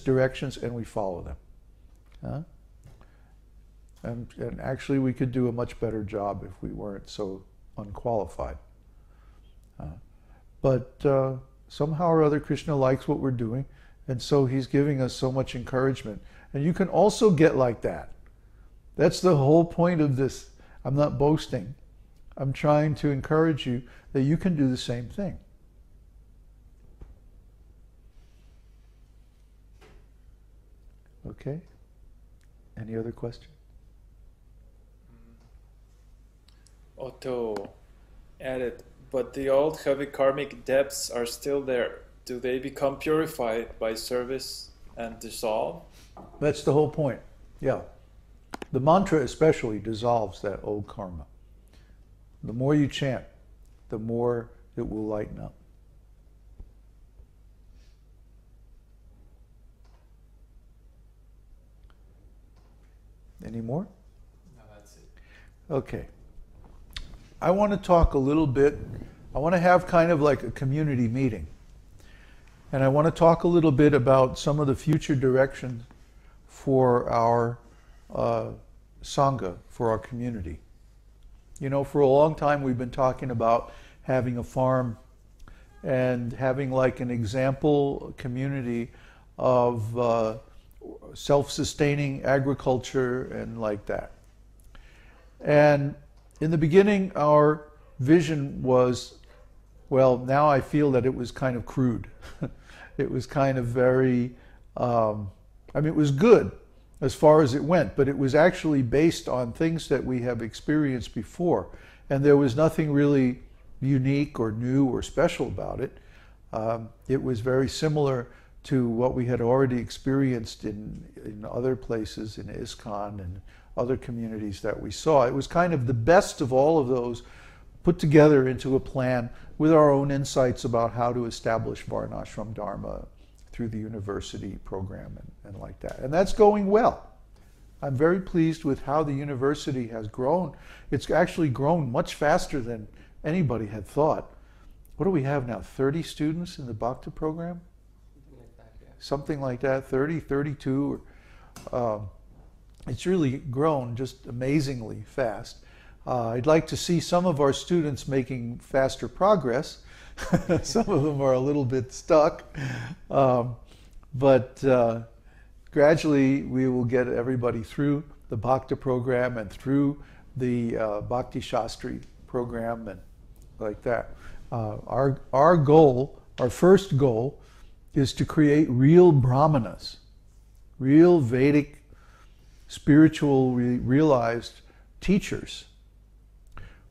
directions and we follow them. Huh? And actually we could do a much better job if we weren't so unqualified. But somehow or other Krishna likes what we're doing, and so he's giving us so much encouragement. And you can also get like that. That's the whole point of this. I'm not boasting. I'm trying to encourage you that you can do the same thing. Okay? Any other questions? Otto added, but the old heavy karmic debts are still there. Do they become purified by service and dissolve? That's the whole point. Yeah. The mantra especially dissolves that old karma. The more you chant, the more it will lighten up. Any more? No, that's it. Okay. I want to talk a little bit, I want to have kind of like a community meeting. And I want to talk a little bit about some of the future directions for our Sangha, for our community. You know, for a long time we've been talking about having a farm and having like an example community of self-sustaining agriculture and like that. And in the beginning, our vision was, well, now I feel that it was kind of crude. It was kind of very, I mean, it was good as far as it went, but it was actually based on things that we have experienced before. And there was nothing really unique or new or special about it. It was very similar to what we had already experienced in other places, in ISKCON and other communities that we saw. It was kind of the best of all of those put together into a plan with our own insights about how to establish Varnashram Dharma through the university program and like that. And that's going well. I'm very pleased with how the university has grown. It's actually grown much faster than anybody had thought. What do we have now, 30 students in the Bhakti program? Something like that, yeah. Something like that, 30, 32. It's really grown just amazingly fast. I'd like to see some of our students making faster progress. Some of them are a little bit stuck. But gradually we will get everybody through the Bhakti program and through the Bhakti Shastri program and like that. Our goal, our first goal, is to create real brahmanas, real Vedic, spiritual, realized teachers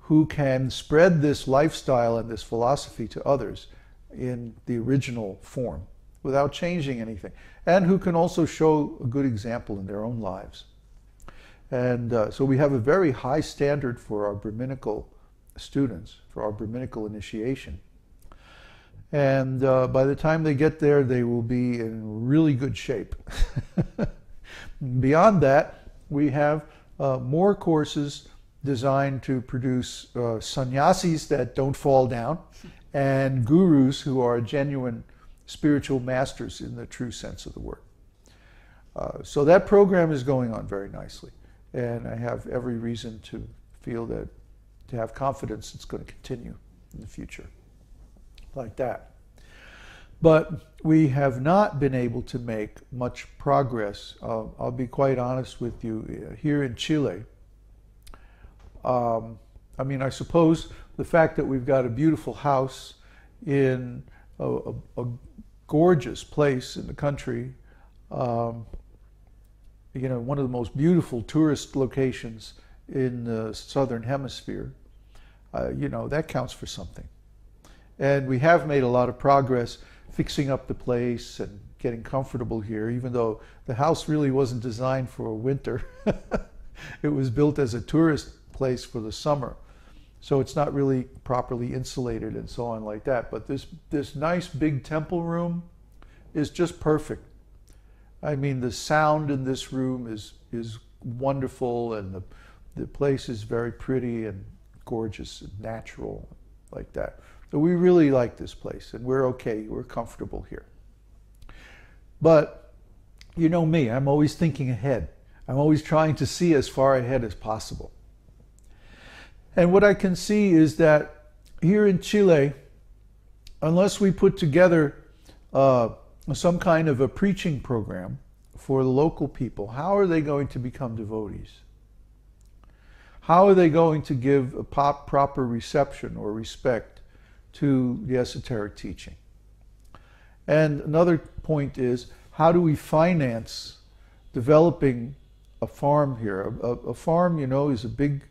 who can spread this lifestyle and this philosophy to others in the original form without changing anything, and who can also show a good example in their own lives. And so we have a very high standard for our Brahminical students, for our Brahminical initiation. And by the time they get there, they will be in really good shape. Beyond that, we have more courses designed to produce sannyasis that don't fall down and gurus who are genuine spiritual masters in the true sense of the word. So that program is going on very nicely, and I have every reason to feel that, to have confidence it's going to continue in the future like that. But we have not been able to make much progress. I'll be quite honest with you. Here in Chile, I mean, I suppose the fact that we've got a beautiful house in a gorgeous place in the country, you know, one of the most beautiful tourist locations in the southern hemisphere, you know, that counts for something. And we have made a lot of progress fixing up the place and getting comfortable here, even though the house really wasn't designed for winter. It was built as a tourist place for the summer. So it's not really properly insulated and so on like that. But this nice big temple room is just perfect. I mean, the sound in this room is wonderful, and the place is very pretty and gorgeous and natural like that. So we really like this place, and we're okay, we're comfortable here. But you know me, I'm always thinking ahead. I'm always trying to see as far ahead as possible. And what I can see is that here in Chile, unless we put together some kind of a preaching program for the local people, how are they going to become devotees? How are they going to give a proper reception or respect to the esoteric teaching? And another point is, how do we finance developing a farm here? A farm, you know, is a big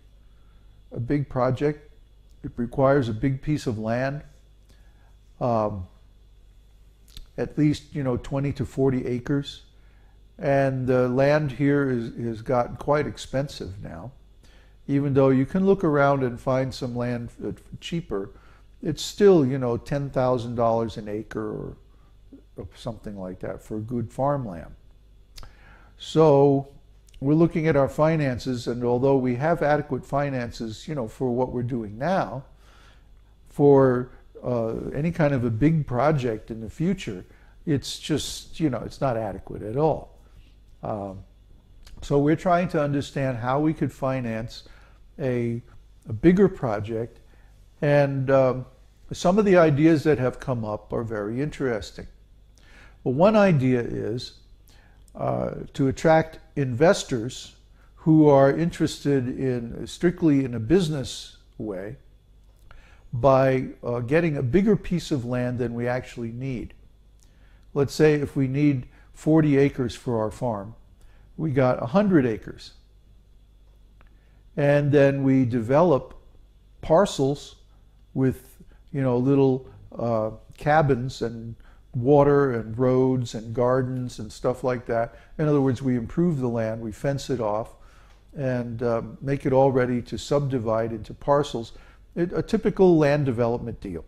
project. It requires a big piece of land, at least, you know, 20 to 40 acres. And the land here has gotten quite expensive now. Even though you can look around and find some land cheaper, it's still, you know, $10,000 an acre or something like that for good farmland. So we're looking at our finances, and although we have adequate finances, you know, for what we're doing now, for any kind of a big project in the future, it's just, you know, it's not adequate at all. So we're trying to understand how we could finance a bigger project, and some of the ideas that have come up are very interesting. Well, one idea is to attract investors who are interested in strictly in a business way by getting a bigger piece of land than we actually need. Let's say if we need 40 acres for our farm, we got 100 acres. And then we develop parcels with, you know, little cabins and water and roads and gardens and stuff like that. In other words, we improve the land, we fence it off, and make it all ready to subdivide into parcels. A typical land development deal,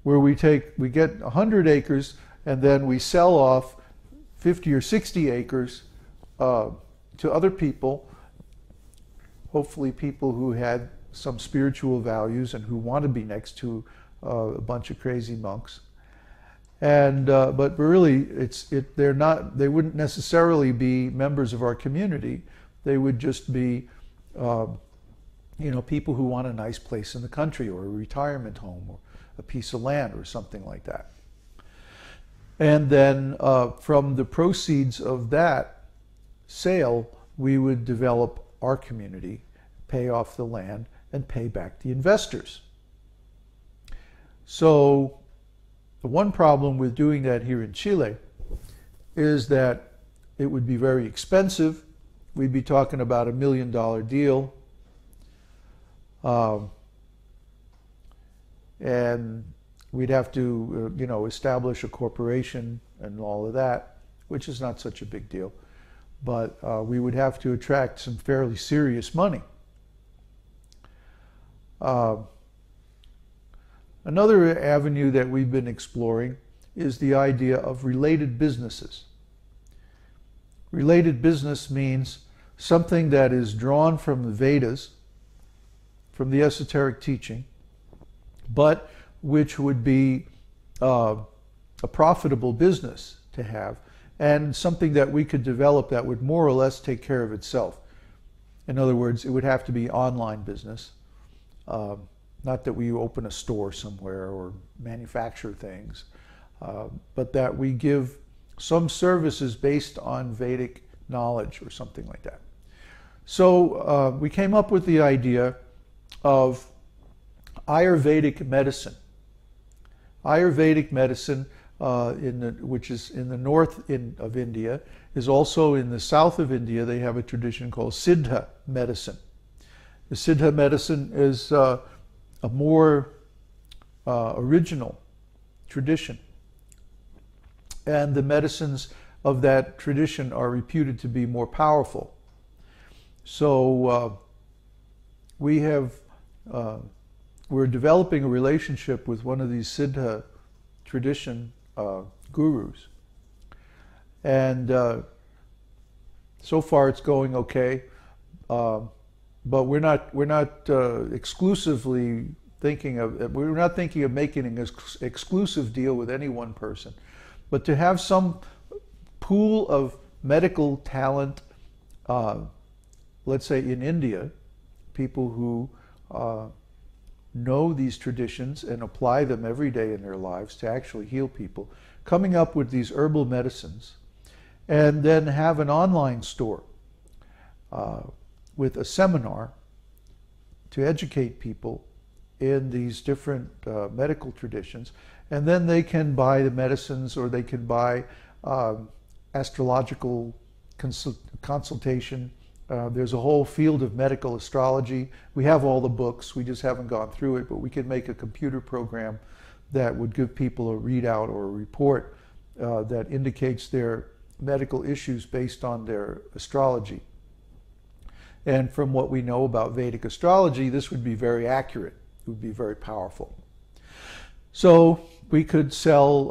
where we get 100 acres and then we sell off 50 or 60 acres to other people, hopefully people who had some spiritual values and who want to be next to a bunch of crazy monks. And but really, they wouldn't necessarily be members of our community. They would just be, you know, people who want a nice place in the country, or a retirement home, or a piece of land, or something like that. And then from the proceeds of that sale, we would develop our community, pay off the land, and pay back the investors. So the one problem with doing that here in Chile is that it would be very expensive. We'd be talking about $1 million deal. And we'd have to, you know, establish a corporation and all of that, which is not such a big deal. But we would have to attract some fairly serious money. Another avenue that we've been exploring is the idea of related businesses. Related business means something that is drawn from the Vedas, from the esoteric teaching, but which would be a profitable business to have, and something that we could develop that would more or less take care of itself. In other words, it would have to be online business. Not that we open a store somewhere or manufacture things, but that we give some services based on Vedic knowledge or something like that. So we came up with the idea of Ayurvedic medicine. Ayurvedic medicine, which is in the north of India, is also in the south of India. They have a tradition called Siddha medicine. The Siddha medicine is a more original tradition. And the medicines of that tradition are reputed to be more powerful. So we're developing a relationship with one of these Siddha tradition gurus. And so far it's going okay. But we're not exclusively thinking of, we're not thinking of making an exclusive deal with any one person, but to have some pool of medical talent, let's say in India, people who know these traditions and apply them every day in their lives to actually heal people, coming up with these herbal medicines, and then have an online store with a seminar to educate people in these different medical traditions, and then they can buy the medicines, or they can buy astrological consultation. There's a whole field of medical astrology. We have all the books, we just haven't gone through it, but we could make a computer program that would give people a readout or a report that indicates their medical issues based on their astrology. And from what we know about Vedic astrology, this would be very accurate. It would be very powerful. So we could sell